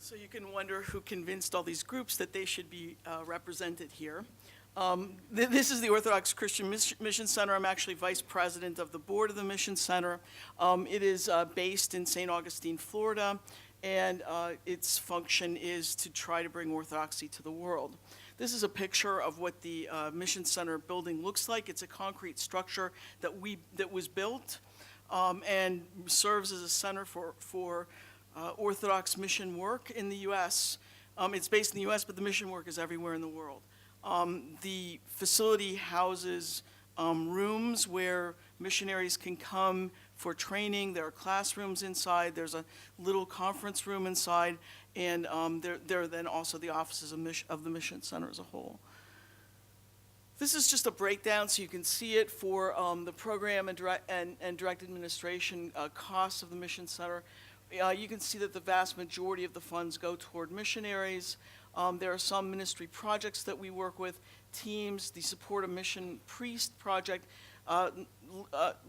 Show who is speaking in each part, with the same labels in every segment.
Speaker 1: So you can wonder who convinced all these groups that they should be represented here. This is the Orthodox Christian Mission Center. I'm actually vice president of the board of the Mission Center. It is based in St. Augustine, Florida, and its function is to try to bring Orthodoxy to the world. This is a picture of what the Mission Center building looks like. It's a concrete structure that was built and serves as a center for Orthodox mission work in the U.S. It's based in the U.S., but the mission work is everywhere in the world. The facility houses rooms where missionaries can come for training. There are classrooms inside. There's a little conference room inside, and there are then also the offices of the Mission Center as a whole. This is just a breakdown so you can see it for the program and direct administration costs of the Mission Center. You can see that the vast majority of the funds go toward missionaries. There are some ministry projects that we work with, teams, the Support a Mission Priest project, a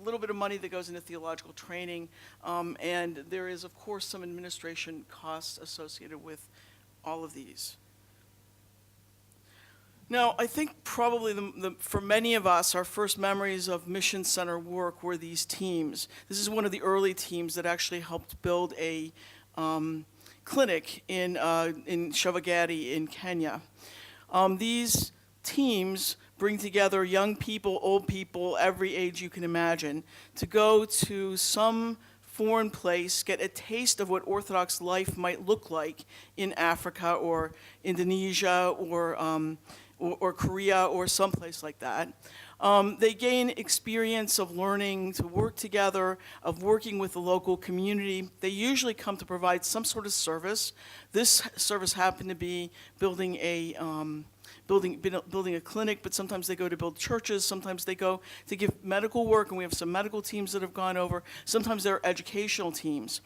Speaker 1: little bit of money that goes into theological training, and there is, of course, some administration costs associated with all of these. Now, I think probably for many of us, our first memories of Mission Center work were these teams. This is one of the early teams that actually helped build a clinic in Shavagati in Kenya. These teams bring together young people, old people, every age you can imagine, to go to some foreign place, get a taste of what Orthodox life might look like in Africa or Indonesia or Korea or someplace like that. They gain experience of learning to work together, of working with the local community. They usually come to provide some sort of service. This service happened to be building a clinic, but sometimes they go to build churches, sometimes they go to give medical work, and we have some medical teams that have gone over. Sometimes there are educational teams.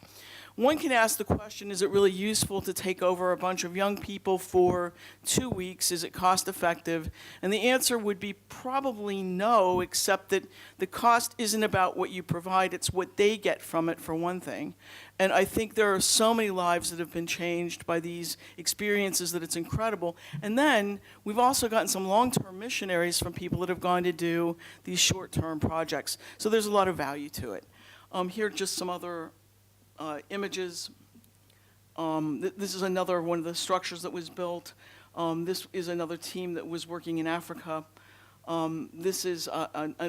Speaker 1: One can ask the question, is it really useful to take over a bunch of young people for 2 weeks? Is it cost effective? And the answer would be probably no, except that the cost isn't about what you provide, it's what they get from it, for one thing. And I think there are so many lives that have been changed by these experiences that it's incredible. And then we've also gotten some long-term missionaries from people that have gone to do these short-term projects. So there's a lot of value to it. Here are just some other images. This is another one of the structures that was built. This is another team that was working in Africa. This is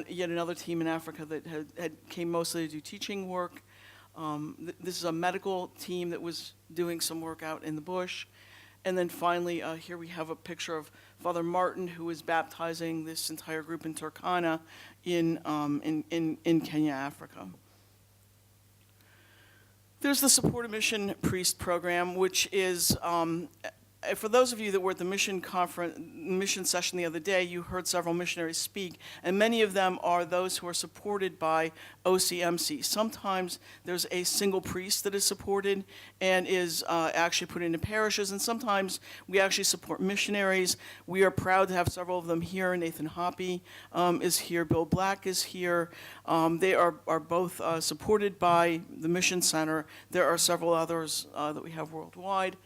Speaker 1: yet another team in Africa that came mostly to do teaching work. This is a medical team that was doing some work out in the bush. And then finally, here we have a picture of Father Martin, who is baptizing this entire group in Turkana in Kenya, Africa. There's the Support a Mission Priest program, which is, for those of you that were at the mission session the other day, you heard several missionaries speak, and many of them are those who are supported by OCMC. Sometimes there's a single priest that is supported and is actually put into parishes, and sometimes we actually support missionaries. We are proud to have several of them here. Nathan Hoppy is here. Bill Black is here. They are both supported by the Mission Center. There are several others that we have worldwide.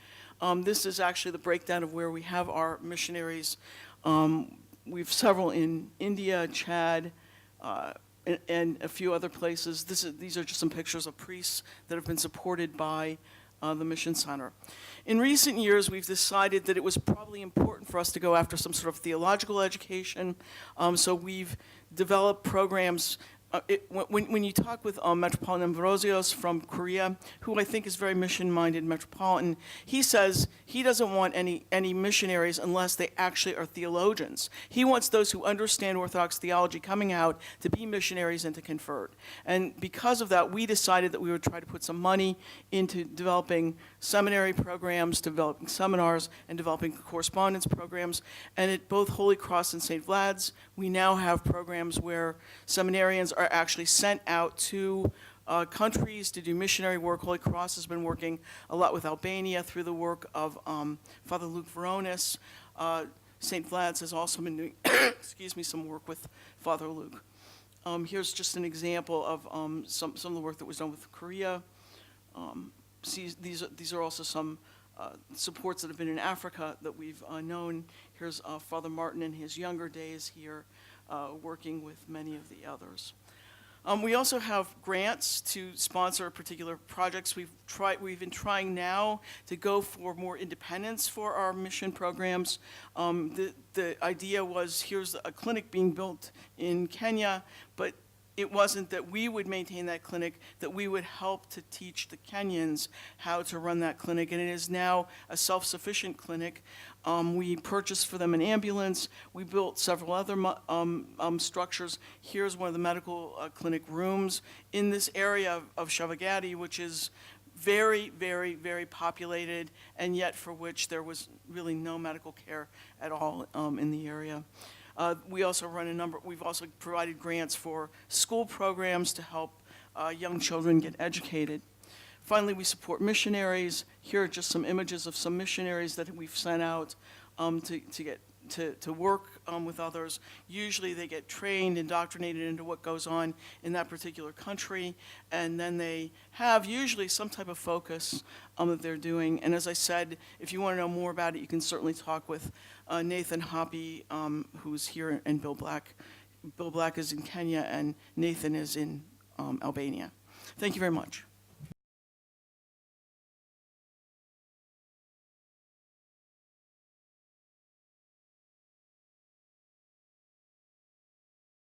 Speaker 1: This is actually the breakdown of where we have our missionaries. We have several in India, Chad, and a few other places. These are just some pictures of priests that have been supported by the Mission Center. In recent years, we've decided that it was probably important for us to go after some sort of theological education. So we've developed programs. When you talk with Metropolitan Ambrosios from Korea, who I think is very mission-minded metropolitan, he says he doesn't want any missionaries unless they actually are theologians. He wants those who understand Orthodox theology coming out to be missionaries and to convert. And because of that, we decided that we would try to put some money into developing seminary programs, developing seminars, and developing correspondence programs. And at both Holy Cross and St. Vlad's, we now have programs where seminarians are actually sent out to countries to do missionary work. Holy Cross has been working a lot with Albania through the work of Father Luke Veronis. St. Vlad's has also been doing some work with Father Luke. Here's just an example of some of the work that was done with Korea. These are also some supports that have been in Africa that we've known. Here's Father Martin in his younger days here, working with many of the others. We also have grants to sponsor particular projects. We've been trying now to go for more independence for our mission programs. The idea was, here's a clinic being built in Kenya, but it wasn't that we would maintain that clinic, that we would help to teach the Kenyans how to run that clinic, and it is now a self-sufficient clinic. We purchased for them an ambulance. We built several other structures. Here's one of the medical clinic rooms in this area of Shavagati, which is very, very, very populated, and yet for which there was really no medical care at all in the area. We also we've also provided grants for school programs to help young children get educated. Finally, we support missionaries. Here are just some images of some missionaries that we've sent out to work with others. Usually they get trained, indoctrinated into what goes on in that particular country, and then they have usually some type of focus that they're doing. And as I said, if you want to know more about it, you can certainly talk with Nathan Hoppy, who's here, and Bill Black. Bill Black is in Kenya, and Nathan is in Albania. Thank you very much.